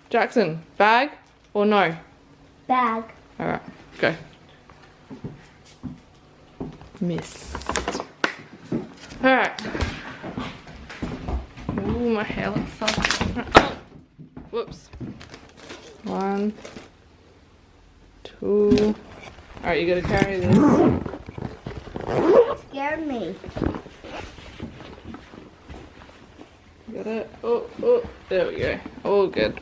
Jackson, bag or no? Bag. Alright, go. Missed. Alright. Ooh, my hair looks soft. Oh. Whoops. 1, 2. Alright, you gotta carry this. It scared me. Got it? Oh, oh, there we go. All good.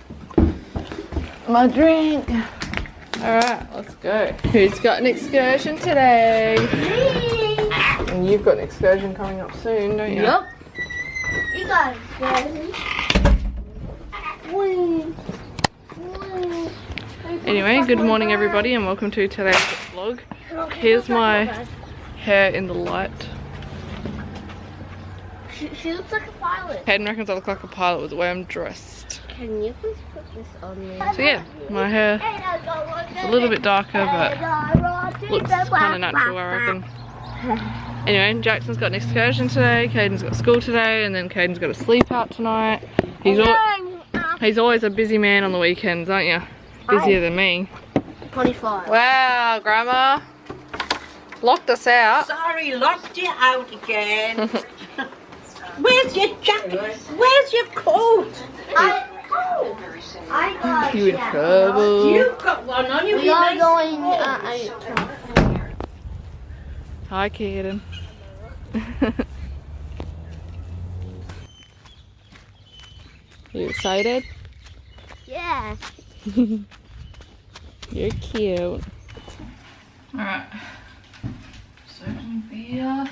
My drink. Alright, let's go. Who's got an excursion today? Me. And you've got an excursion coming up soon, don't you? Yep. You got excursion. Wee. Anyway, good morning everybody and welcome to today's vlog. Here's my hair in the light. She looks like a pilot. Hayden reckons I look like a pilot with the way I'm dressed. Can you please put this on me? So yeah, my hair is a little bit darker but looks kind of natural, I reckon. Anyway, Jackson's got an excursion today, Caden's got school today, and then Caden's got a sleep out tonight. He's always a busy man on the weekends, aren't you? Busier than me. 25. Wow, Grandma. Locked us out. Sorry, locked you out again. Where's your jacket? Where's your coat? I got You in trouble. You've got one on you. We are going Hi, Caden. You excited? Yeah. You're cute. Alright. Searching BS.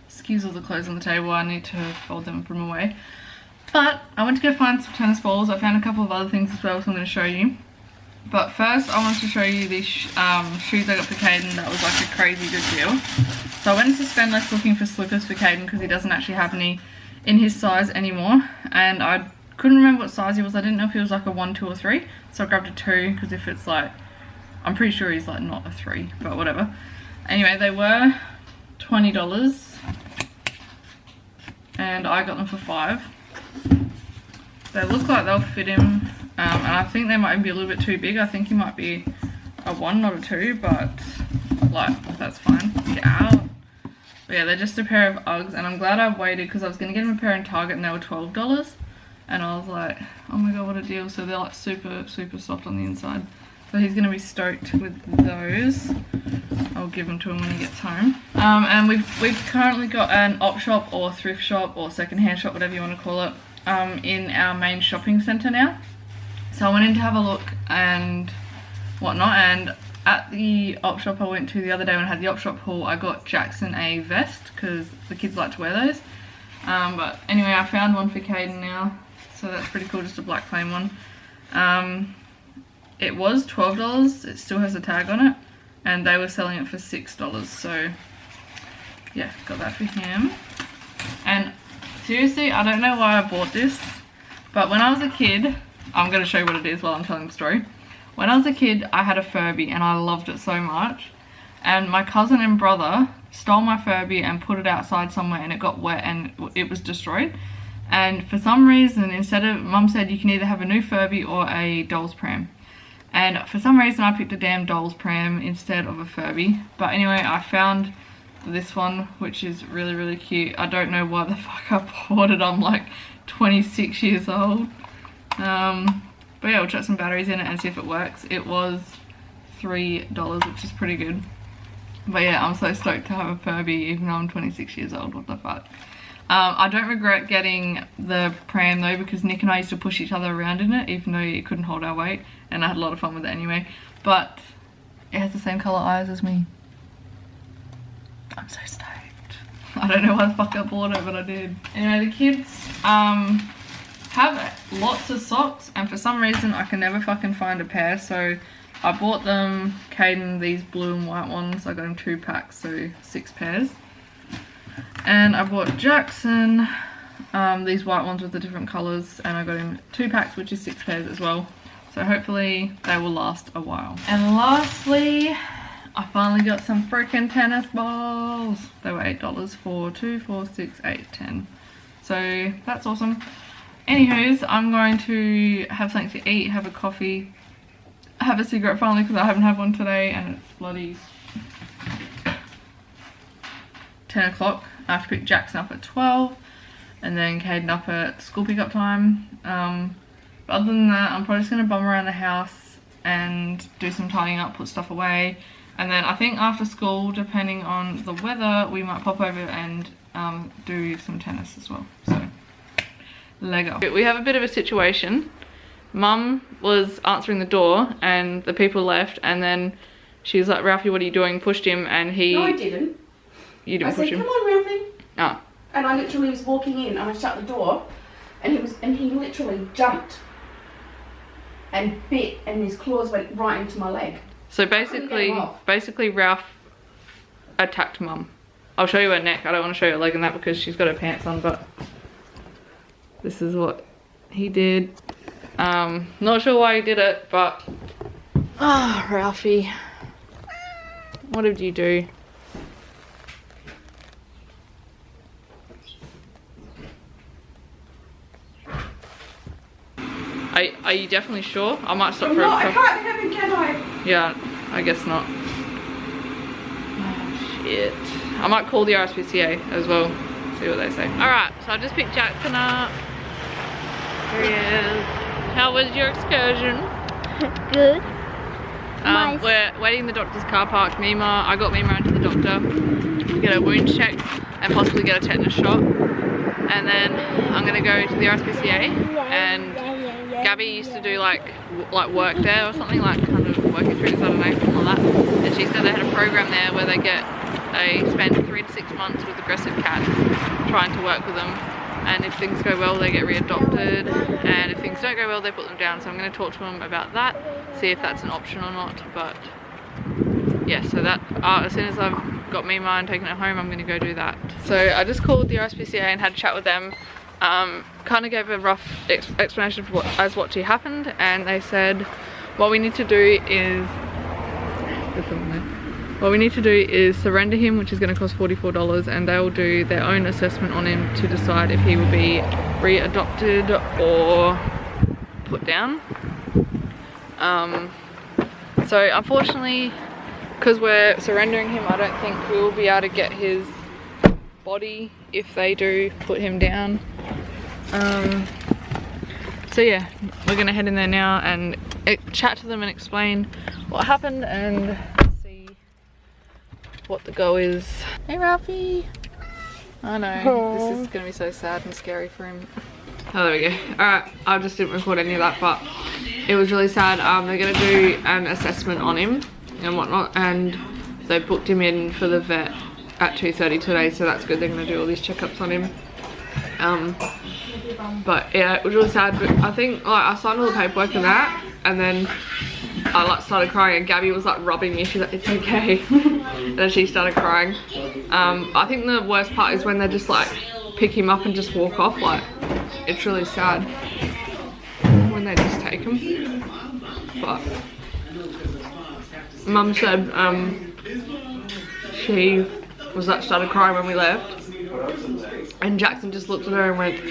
Excuse all the clothes on the table, I need to fold them and put them away. But I went to go find some tennis balls. I found a couple of other things as well, so I'm going to show you. But first I want to show you these shoes I got for Caden. That was like a crazy good deal. So I went to Spendex looking for slippers for Caden because he doesn't actually have any in his size anymore. And I couldn't remember what size he was. I didn't know if he was like a 1, 2 or 3. So I grabbed a 2 because if it's like, I'm pretty sure he's like not a 3, but whatever. Anyway, they were $20 and I got them for 5. They look like they'll fit him, and I think they might even be a little bit too big. I think he might be a 1, not a 2, but like that's fine. Get out. But yeah, they're just a pair of Uggs, and I'm glad I waited because I was going to get him a pair in Target and they were $12. And I was like, oh my god, what a deal. So they're like super, super soft on the inside. So he's going to be stoked with those. I'll give them to him when he gets home. And we've currently got an op shop or thrift shop or secondhand shop, whatever you want to call it, in our main shopping centre now. So I went in to have a look and whatnot, and at the op shop I went to the other day when I had the op shop haul, I got Jackson a vest because the kids like to wear those. But anyway, I found one for Caden now, so that's pretty cool, just a black plain one. It was $12, it still has a tag on it, and they were selling it for $6, so yeah, got that for him. And seriously, I don't know why I bought this, but when I was a kid, I'm going to show you what it is while I'm telling the story. When I was a kid, I had a Furby and I loved it so much, and my cousin and brother stole my Furby and put it outside somewhere and it got wet and it was destroyed. And for some reason, Mum said you can either have a new Furby or a doll's pram. And for some reason I picked a damn doll's pram instead of a Furby. But anyway, I found this one, which is really, really cute. I don't know why the fuck I bought it. I'm like 26 years old. But yeah, we'll chuck some batteries in it and see if it works. It was $3, which is pretty good. But yeah, I'm so stoked to have a Furby even though I'm 26 years old. What the fuck. I don't regret getting the pram though, because Nick and I used to push each other around in it even though it couldn't hold our weight, and I had a lot of fun with it anyway. But it has the same colour eyes as me. I'm so stoked. I don't know why the fuck I bought it, but I did. Anyway, the kids have lots of socks, and for some reason I can never fucking find a pair, so I bought them Caden these blue and white ones. I got him 2 packs, so 6 pairs. And I bought Jackson these white ones with the different colours, and I got him 2 packs, which is 6 pairs as well. So hopefully they will last a while. And lastly, I finally got some freaking tennis balls. They were $8 for 2, 4, 6, 8, 10. So that's awesome. Anywho's, I'm going to have something to eat, have a coffee, have a cigarette finally because I haven't had one today, and it's bloody 10 o'clock. I have to pick Jackson up at 12 and then Caden up at school pickup time. But other than that, I'm probably just going to bum around the house and do some tidying up, put stuff away. And then I think after school, depending on the weather, we might pop over and do some tennis as well. So, Lego. We have a bit of a situation. Mum was answering the door and the people left, and then she was like, Ralphie, what are you doing? Pushed him, and he... No, I didn't. You didn't push him? I said, come on, Ralphie. Oh. And I literally was walking in and I shut the door and he literally jumped and bit and his claws went right into my leg. So basically Ralph attacked Mum. I'll show you her neck. I don't want to show you her leg and that because she's got her pants on, but this is what he did. Not sure why he did it, but Ralphie, what did you do? Are you definitely sure? I might stop for a I can't have him, can I? Yeah, I guess not. Oh, shit. I might call the RSPCA as well, see what they say. Alright, so I just picked Jackson up. Here he is. How was your excursion? Good. Nice. We're waiting in the doctor's car park. I got Mima into the doctor to get a wound checked and possibly get a tetanus shot. And then I'm gonna go to the RSPCA, and Gabby used to do like work there or something, like kind of working through, I don't know, something like that. And she said they had a program there where they spend 3 to 6 months with aggressive cats, trying to work with them. And if things go well, they get readopted, and if things don't go well, they put them down. So I'm going to talk to them about that, see if that's an option or not. But yeah, so that as soon as I've got Mima and taken it home, I'm going to go do that. So I just called the RSPCA and had a chat with them. Kind of gave a rough explanation of what actually happened, and they said what we need to do is surrender him, which is going to cost $44, and they will do their own assessment on him to decide if he will be readopted or put down. So unfortunately, because we're surrendering him, I don't think we will be able to get his body if they do put him down. So yeah, we're gonna head in there now and chat to them and explain what happened and see what the go is. Hey Ralphie! I know, this is gonna be so sad and scary for him. Oh, there we go. Alright, I just didn't record any of that, but it was really sad. They're gonna do an assessment on him and whatnot, and they booked him in for the vet at 2:30 today, so that's good. They're gonna do all these checkups on him. But yeah, it was really sad. But I think I signed all the paperwork and that, and then I started crying, and Gabby was rubbing me. She's like, "It's okay," and then she started crying. I think the worst part is when they just pick him up and just walk off. It's really sad when they just take him. But Mum said she started crying when we left, and Jackson just looked at her and went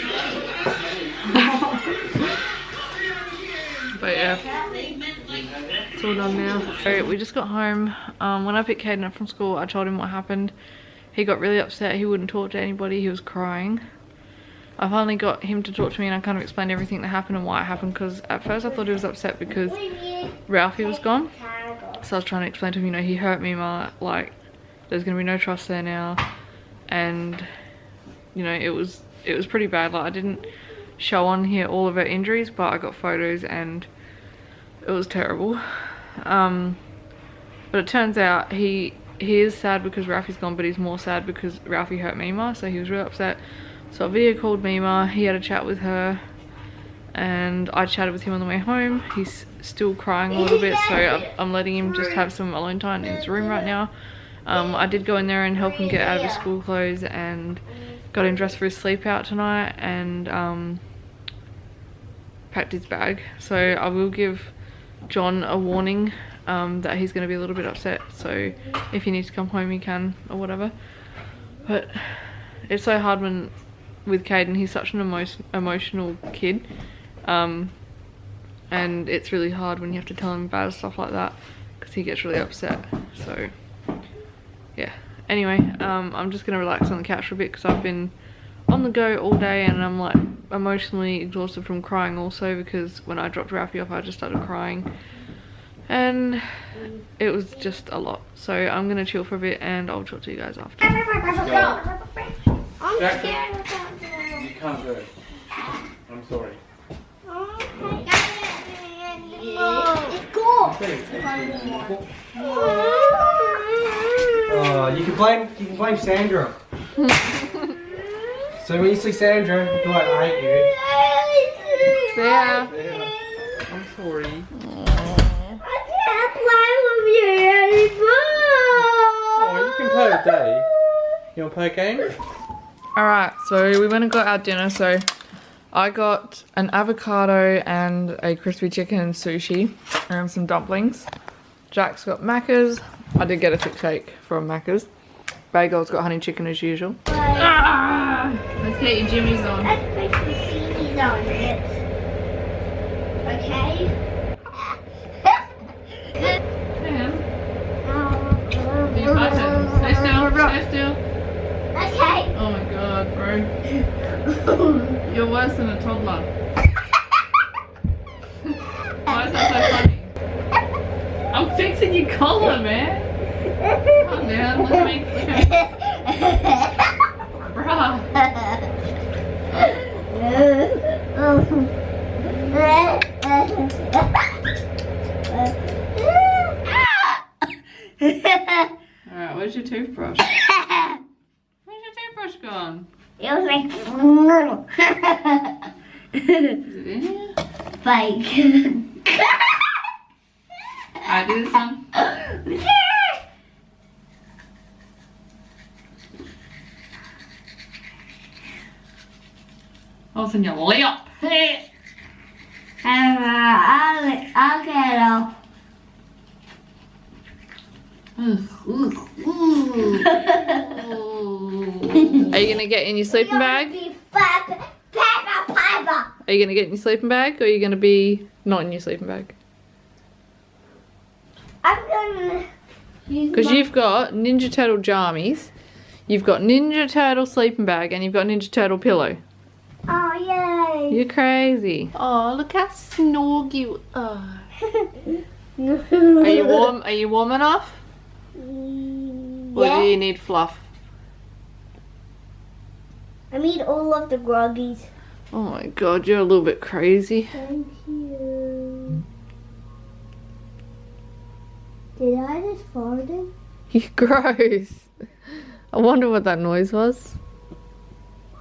but yeah, it's all done now. So we just got home. When I picked Caden up from school, I told him what happened. He got really upset. He wouldn't talk to anybody. He was crying. I finally got him to talk to me, and I kind of explained everything that happened and why it happened, because at first I thought he was upset because Ralphie was gone. So I was trying to explain to him, he hurt me, there's gonna be no trust there now, and it was pretty bad. I didn't show on here all of her injuries, but I got photos and it was terrible. But it turns out he is sad because Ralphie's gone, but he's more sad because Ralphie hurt Mima, so he was really upset. So I video called Mima, he had a chat with her, and I chatted with him on the way home. He's still crying a little bit, so I'm letting him just have some alone time in his room right now. I did go in there and help him get out of his school clothes and got him dressed for his sleep out tonight, and packed his bag. So I will give John a warning that he's going to be a little bit upset, so if he needs to come home he can or whatever. But it's so hard when with Caden. He's such an emotional kid. And it's really hard when you have to tell him about stuff like that because he gets really upset. So yeah, anyway, I'm just gonna relax on the couch for a bit because I've been on the go all day and I'm like emotionally exhausted from crying also, because when I dropped Ralphie off I just started crying and it was just a lot. So I'm gonna chill for a bit and I'll talk to you guys after. I'm Jack, scared of that. you can't do it. I'm sorry. It's cool. You can blame Sandra. So when you see Sandra, you're like, I hate you. Yeah. Yeah. I'm sorry. I can't play with you anymore. Oh, you can play with Daddy. You want to play a game? Alright, so we went and got our dinner. So I got an avocado and a crispy chicken sushi and some dumplings. Jack's got Macca's. I did get a thick shake from Macca's. Bagel's got honey chicken as usual. Let's get your jimmies on. Let's put the CDs on it. Okay? Stay still, stay still. Okay. Oh my god, bro. You're worse than a toddler. Why is that so funny? I'm fixing your collar, man. Calm down, look at me. Bruh. Alright, where's your toothbrush? Where's your toothbrush gone? It was like Is it in here? fake. Alright, do this one. Oh, it's in your lip. I'll get it off. Are you gonna get in your sleeping bag? Are you gonna get in your sleeping bag, or are you gonna be not in your sleeping bag? I'm gonna use Because you've got Ninja Turtle jammies, you've got Ninja Turtle sleeping bag, and you've got Ninja Turtle pillow. Oh, yay. You're crazy. Oh, look how snog you are. Are you warm? Are you warm enough? Or do you need fluff? I need all of the groggies. Oh my god, you're a little bit crazy. Thank you. Did I just fart in? You're gross. I wonder what that noise was.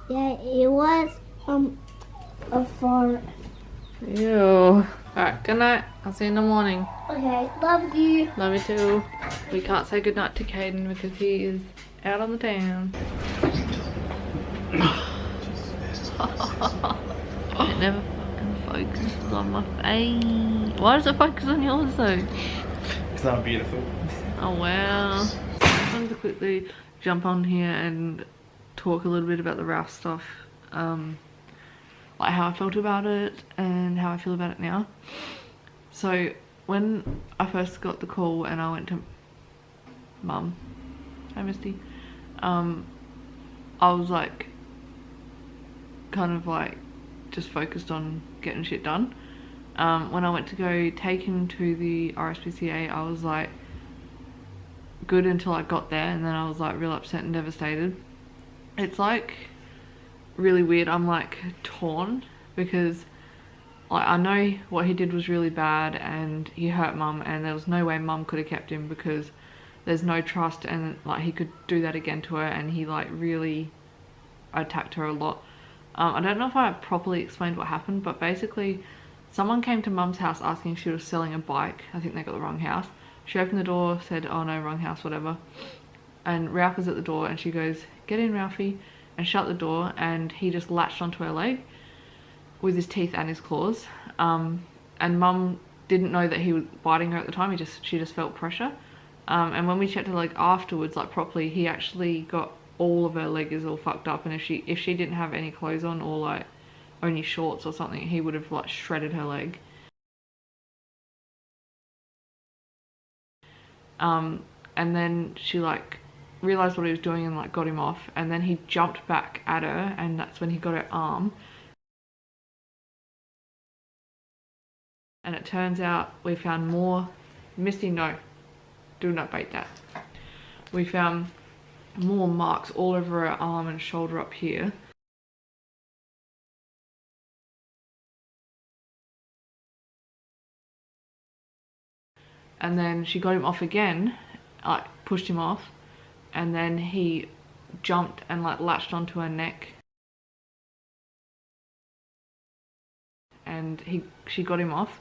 Yeah, it was a fart. Ew. Alright, good night. I'll see you in the morning. Okay, love you. Love you too. We can't say goodnight to Caden because he is out on the town. It never fucking focuses on my face. Why does it focus on yours though? It's not beautiful. Oh wow. I just wanted to quickly jump on here and talk a little bit about the Ralph stuff. Like how I felt about it and how I feel about it now. So when I first got the call and I went to Mum, hi Misty, I was like kind of like just focused on getting shit done. When I went to go take him to the RSPCA, I was like good until I got there, and then I was like real upset and devastated. It's like really weird. I'm like torn because like I know what he did was really bad and he hurt Mum, and there was no way Mum could have kept him because there's no trust, and like he could do that again to her, and he like really attacked her a lot. I don't know if I properly explained what happened, but basically someone came to Mum's house asking if she was selling a bike. I think they got the wrong house. She opened the door, said, oh no, wrong house, whatever. And Ralph was at the door and she goes, get in Ralphie, and shut the door, and he just latched onto her leg with his teeth and his claws. And Mum didn't know that he was biting her at the time. She just felt pressure. And when we checked her leg afterwards, like properly, he actually got all of her leg is all fucked up, and if she didn't have any clothes on or like only shorts or something, he would have like shredded her leg. And then she like realized what he was doing and like got him off, and then he jumped back at her, and that's when he got her arm. And it turns out we found more. Misty, no, do not bait that. We found more marks all over her arm and shoulder up here. And then she got him off again, like pushed him off, and then he jumped and like latched onto her neck, and she got him off,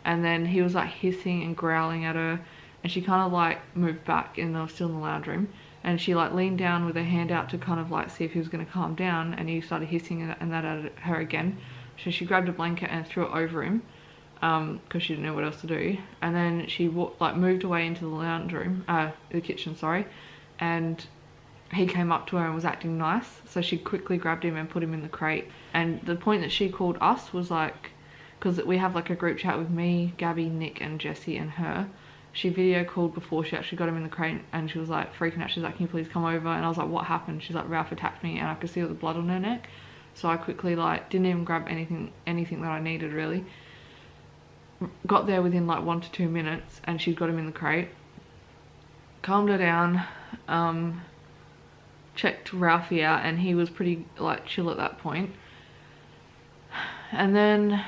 and then he was like hissing and growling at her, and she kind of like moved back, and they were still in the lounge room, and she like leaned down with her hand out to kind of like see if he was going to calm down, and he started hissing and that at her again. So she grabbed a blanket and threw it over him, because she didn't know what else to do. And then she moved away into the lounge room, the kitchen, sorry, and he came up to her and was acting nice, so she quickly grabbed him and put him in the crate. And the point that she called us was like, because we have like a group chat with me, Gabby, Nick and Jessie and her. She video called before she actually got him in the crate, and she was like freaking out. She's like, can you please come over? And I was like, what happened? She's like, Ralph attacked me, and I could see all the blood on her neck. So I quickly like didn't even grab anything that I needed really. Got there within like 1 to 2 minutes, and she'd got him in the crate, calmed her down, checked Ralphie out, and he was pretty like chill at that point. And then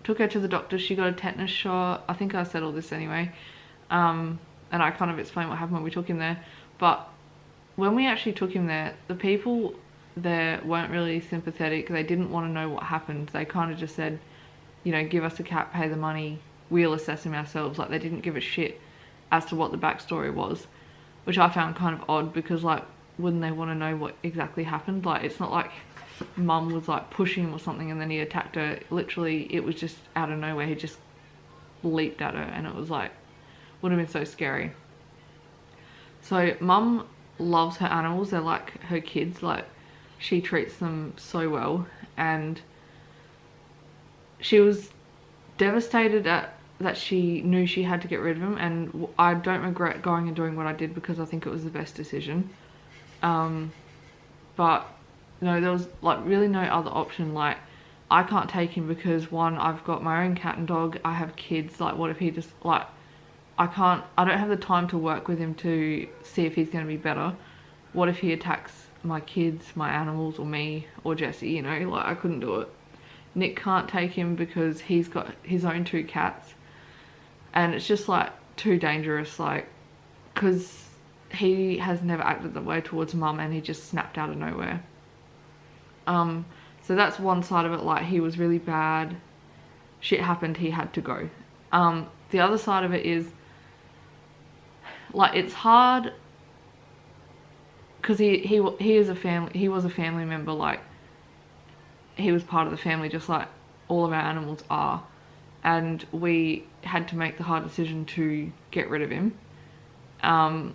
took her to the doctor. She got a tetanus shot. I think I said all this anyway, and I kind of explained what happened when we took him there. But when we actually took him there, the people there weren't really sympathetic. They didn't want to know what happened. They kind of just said, you know, give us a cat, pay the money, we'll assess him ourselves. Like, they didn't give a shit as to what the backstory was, which I found kind of odd, because like, wouldn't they want to know what exactly happened? Like, it's not like mum was like pushing him or something and then he attacked her. Literally, it was just out of nowhere. He just leaped at her, and it was like, would have been so scary. So mum loves her animals. They're like her kids. Like, she treats them so well, and she was devastated at that she knew she had to get rid of him, and I don't regret going and doing what I did, because I think it was the best decision. But no, there was like really no other option. Like, I can't take him because, one, I've got my own cat and dog, I have kids. Like, what if he just like, I don't have the time to work with him to see if he's going to be better. What if he attacks my kids, my animals, or me, or Jessie, you know? Like, I couldn't do it. Nick can't take him because he's got his own 2 cats, and it's just like too dangerous, like, because he has never acted that way towards mum, and he just snapped out of nowhere. So that's one side of it. Like, he was really bad, shit happened, he had to go. The other side of it is like, it's hard because he was a family member. Like, he was part of the family, just like all of our animals are, and we had to make the hard decision to get rid of him. And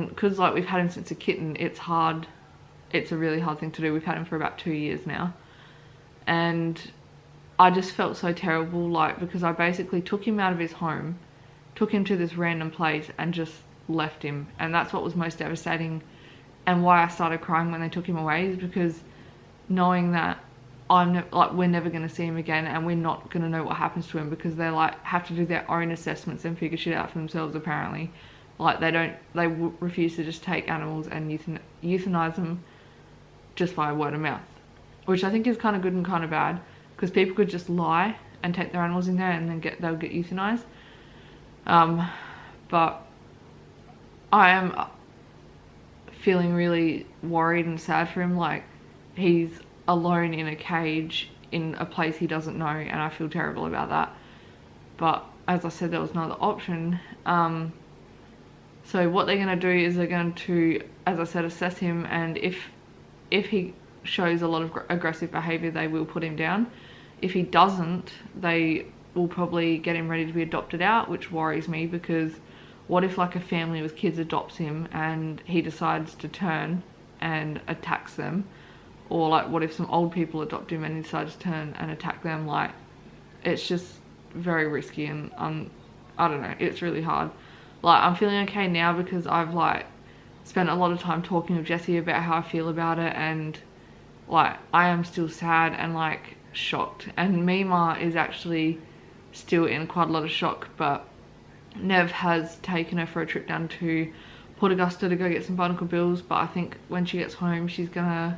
because like we've had him since a kitten, it's hard. It's a really hard thing to do. We've had him for about 2 years now, and I just felt so terrible, like, because I basically took him out of his home, took him to this random place, and just left him. And that's what was most devastating, and why I started crying when they took him away, is because knowing that we're never going to see him again, and we're not going to know what happens to him, because they like have to do their own assessments and figure shit out for themselves apparently. Like, they refuse to just take animals and euthanize them just by word of mouth, which I think is kind of good and kind of bad, because people could just lie and take their animals in there and then they'll get euthanized. But I am feeling really worried and sad for him. Like, he's alone in a cage in a place he doesn't know, and I feel terrible about that. But as I said, there was no other option. So what they're going to do is they're going to, as I said, assess him, and if he shows a lot of aggressive behaviour, they will put him down. If he doesn't, they will probably get him ready to be adopted out, which worries me, because what if like a family with kids adopts him and he decides to turn and attacks them? Or like what if some old people adopt him and he decides to turn and attack them? Like, it's just very risky, and I don't know, it's really hard. Like, I'm feeling okay now because I've like spent a lot of time talking with Jessie about how I feel about it, and like I am still sad and like shocked, and Mima is actually still in quite a lot of shock, but Nev has taken her for a trip down to Port Augusta to go get some Barnacle Bills. But I think when she gets home she's gonna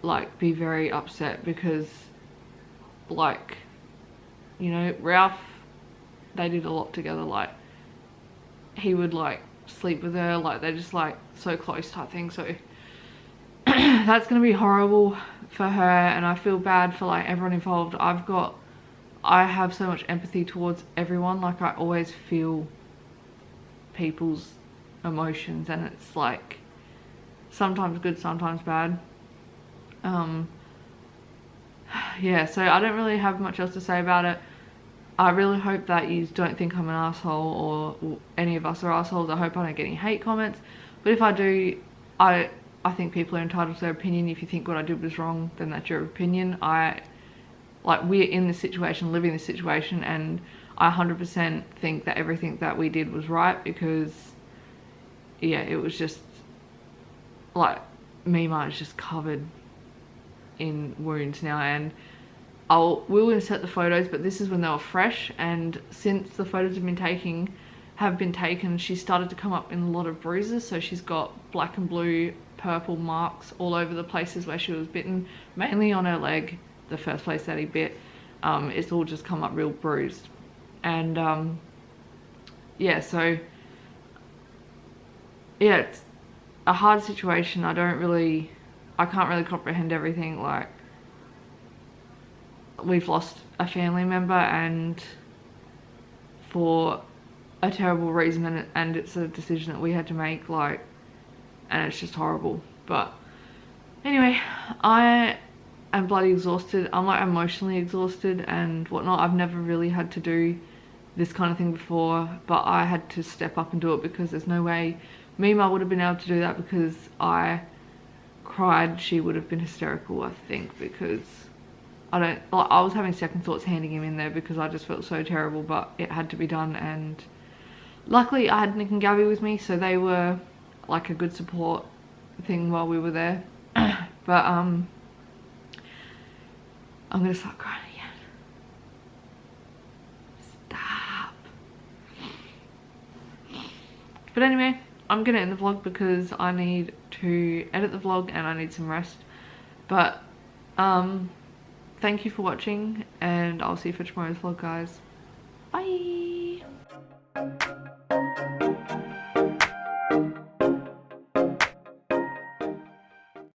like be very upset because, like, you know, Ralph, they did a lot together. Like, he would like sleep with her, like they're just like so close type thing. So that's gonna be horrible for her, and I feel bad for like everyone involved. I have so much empathy towards everyone. Like, I always feel people's emotions, and it's like sometimes good, sometimes bad. Yeah, so I don't really have much else to say about it. I really hope that you don't think I'm an asshole, or any of us are assholes. I hope I don't get any hate comments, but if I do, I think people are entitled to their opinion. If you think what I did was wrong, then that's your opinion. Like, we're in this situation, living this situation, and I 100% think that everything that we did was right, because yeah, it was just like, Mima is just covered in wounds now, and we'll insert the photos, but this is when they were fresh, and since the photos have been taken, she started to come up in a lot of bruises. So she's got black and blue, purple marks all over the places where she was bitten, mainly on her leg, the first place that he bit. It's all just come up real bruised, and yeah, so yeah, it's a hard situation. I can't really comprehend everything. Like, we've lost a family member, and for a terrible reason, and it's a decision that we had to make, like, and it's just horrible. But anyway, I am bloody exhausted. I'm like emotionally exhausted and whatnot. I've never really had to do this kind of thing before, but I had to step up and do it, because there's no way Mima would have been able to do that, because I cried. She would have been hysterical, I think, because I was having second thoughts handing him in there, because I just felt so terrible, but it had to be done. And luckily I had Nick and Gabby with me, so they were like a good support thing while we were there. But I'm gonna start crying again. Stop. But anyway, I'm gonna end the vlog because I need to edit the vlog and I need some rest. But thank you for watching, and I'll see you for tomorrow's vlog, guys. Bye.